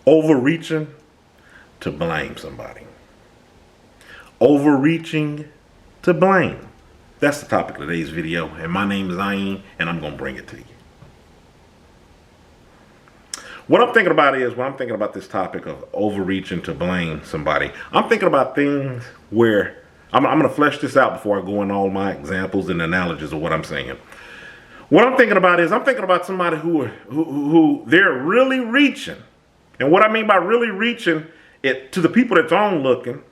Overreaching to blame somebody. Overreaching to blame. That's the topic of today's video, and my name is Ayin, and I'm going to bring it to you. What I'm thinking about is, when I'm thinking about this topic of overreaching to blame somebody, I'm thinking about things where, I'm going to flesh this out before I go into all my examples and analogies of what I'm saying. What I'm thinking about is, I'm thinking about somebody who they're really reaching. And what I mean by really reaching it to the people that's on looking,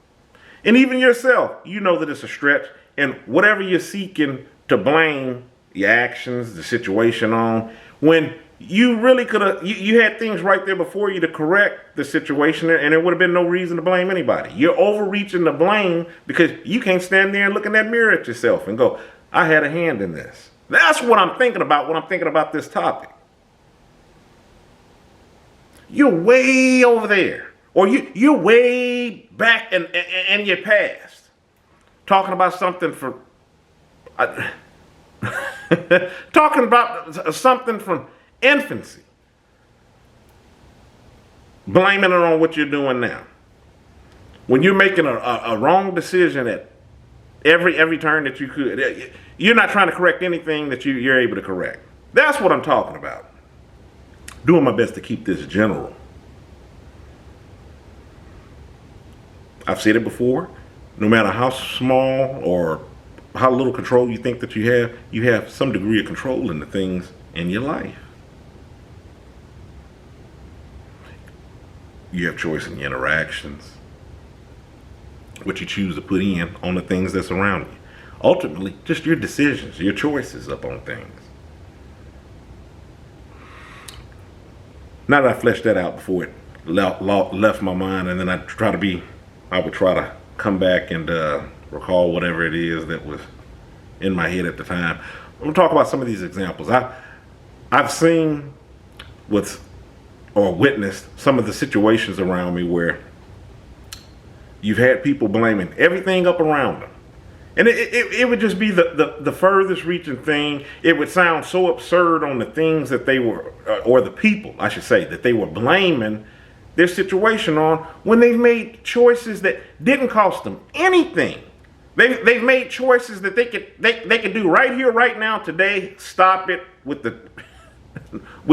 and even yourself, you know that it's a stretch, and whatever you're seeking to blame your actions, the situation on, when you really could have, you had things right there before you to correct the situation, and there would have been no reason to blame anybody. You're overreaching to blame because you can't stand there and look in that mirror at yourself and go, I had a hand in this. That's what I'm thinking about when I'm thinking about this topic. You're way over there, or you're way back in your past, talking about something from, talking about something from infancy, blaming it on what you're doing now. When you're making a wrong decision at every turn that you could, you're not trying to correct anything that you're able to correct. That's what I'm talking about. Doing my best to keep this general. I've said it before, no matter how small or how little control you think that you have some degree of control in the things in your life. You have choice in your interactions, what you choose to put in on the things that's around you. Ultimately, just your decisions, your choices up on things. Now that I fleshed that out before it left my mind, and then I would try to come back and recall whatever it is that was in my head at the time. I'm going to talk about some of these examples. I've seen or witnessed some of the situations around me where you've had people blaming everything up around them. And it would just be the furthest reaching thing. It would sound so absurd on the things that they were, or the people, I should say, that they were blaming their situation on, when they've made choices that didn't cost them anything. They've made choices that they could do right here, right now, today. Stop it with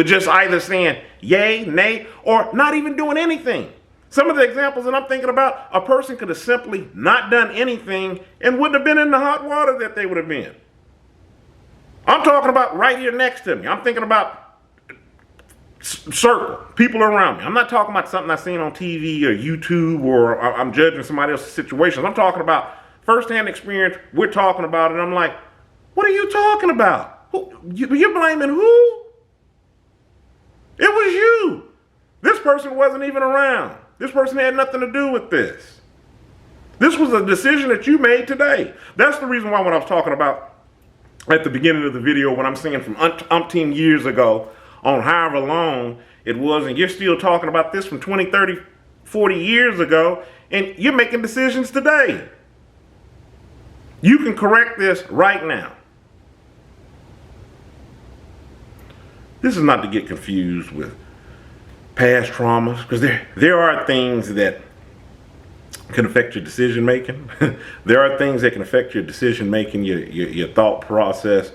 just either saying yay, nay, or not even doing anything. Some of the examples that I'm thinking about, a person could have simply not done anything and wouldn't have been in the hot water that they would have been. I'm talking about right here next to me. I'm thinking about circle, people around me. I'm not talking about something I've seen on TV or YouTube, or I'm judging somebody else's situation. I'm talking about firsthand experience. We're talking about it. I'm like, what are you talking about? You're blaming who? It was you. This person wasn't even around. This person had nothing to do with this. This was a decision that you made today. That's the reason why when I was talking about at the beginning of the video, when I'm saying from umpteen years ago, on however long it was, and you're still talking about this from 20, 30, 40 years ago, and you're making decisions today. You can correct this right now. This is not to get confused with past traumas, because there are things that can affect your decision making. There are things that can affect your decision making, your thought process,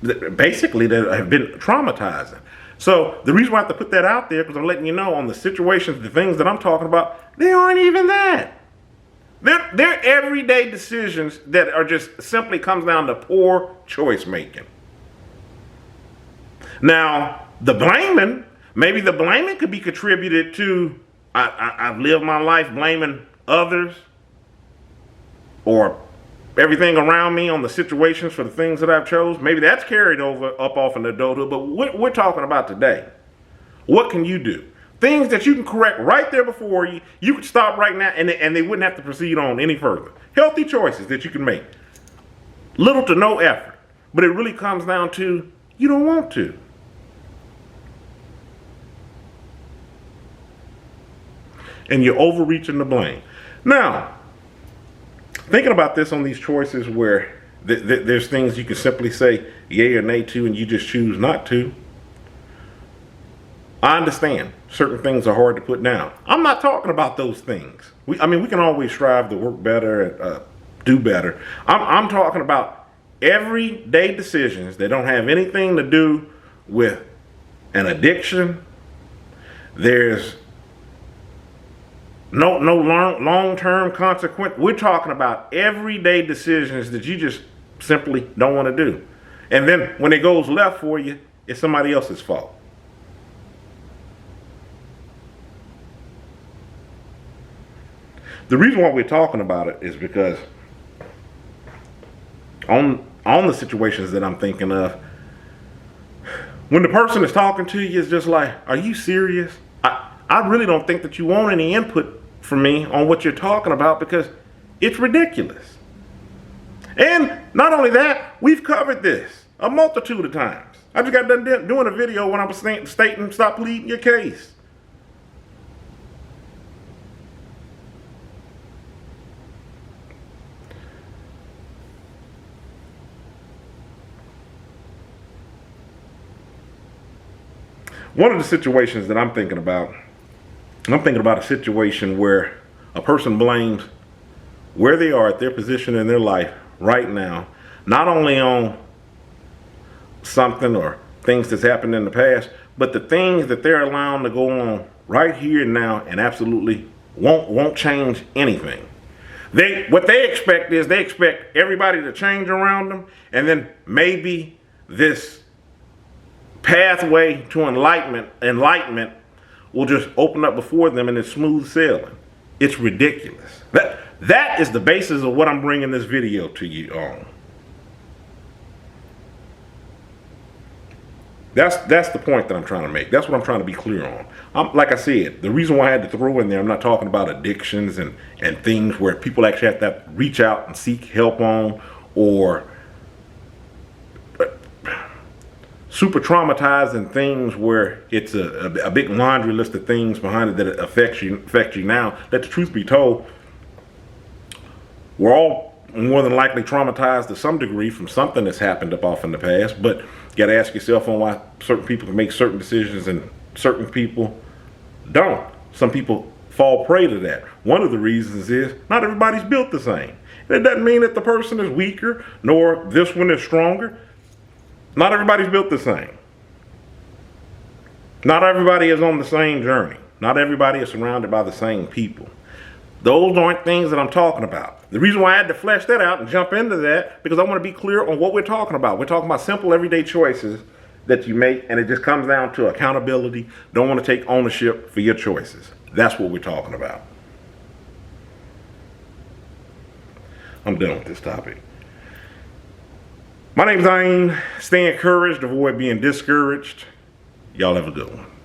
basically that have been traumatizing. So the reason why I have to put that out there, because I'm letting you know on the situations, the things that I'm talking about, they aren't even that. They're everyday decisions that are just simply comes down to poor choice making. Now, maybe the blaming could be contributed to, I've lived my life blaming others or everything around me on the situations for the things that I've chose. Maybe that's carried over up off in adulthood, but we're talking about today. What can you do? Things that you can correct right there before you. You could stop right now and they wouldn't have to proceed on any further. Healthy choices that you can make. Little to no effort. But it really comes down to, you don't want to. And you're overreaching the blame. Now, thinking about this on these choices where there's things you can simply say yay or nay to and you just choose not to. I understand certain things are hard to put down. I'm not talking about those things. We can always strive to work better, do better. I'm talking about everyday decisions that don't have anything to do with an addiction. There's no long-term consequence. We're talking about everyday decisions that you just simply don't want to do. And then when it goes left for you, it's somebody else's fault. The reason why we're talking about it is because on the situations that I'm thinking of, when the person is talking to you, it's just like, are you serious? I really don't think that you want any input from me on what you're talking about, because it's ridiculous. And not only that, we've covered this a multitude of times. I just got done doing a video when I was stating stop pleading your case. One of the situations that I'm thinking about a situation where a person blames where they are at their position in their life right now, not only on something or things that's happened in the past, but the things that they're allowing to go on right here and now, and absolutely won't change anything. What they expect is they expect everybody to change around them, and then maybe this pathway to enlightenment will just open up before them and it's smooth sailing. It's ridiculous. That is the basis of what I'm bringing this video to you on. That's the point that I'm trying to make. That's what I'm trying to be clear on. Like I said, the reason why I had to throw in there, I'm not talking about addictions and things where people actually have to reach out and seek help on, or super traumatizing things where it's a big laundry list of things behind it that affects you now. Let the truth be told, we're all more than likely traumatized to some degree from something that's happened up off in the past, but you got to ask yourself on why certain people can make certain decisions and certain people don't. Some people fall prey to that. One of the reasons is not everybody's built the same. It doesn't mean that the person is weaker, nor this one is stronger. Not everybody's built the same. Not everybody is on the same journey. Not everybody is surrounded by the same people. Those aren't things that I'm talking about. The reason why I had to flesh that out and jump into that, because I want to be clear on what we're talking about. We're talking about simple everyday choices that you make, and it just comes down to accountability. Don't want to take ownership for your choices. That's what we're talking about. I'm done with this topic. My name's Ayn. Stay encouraged, avoid being discouraged. Y'all have a good one.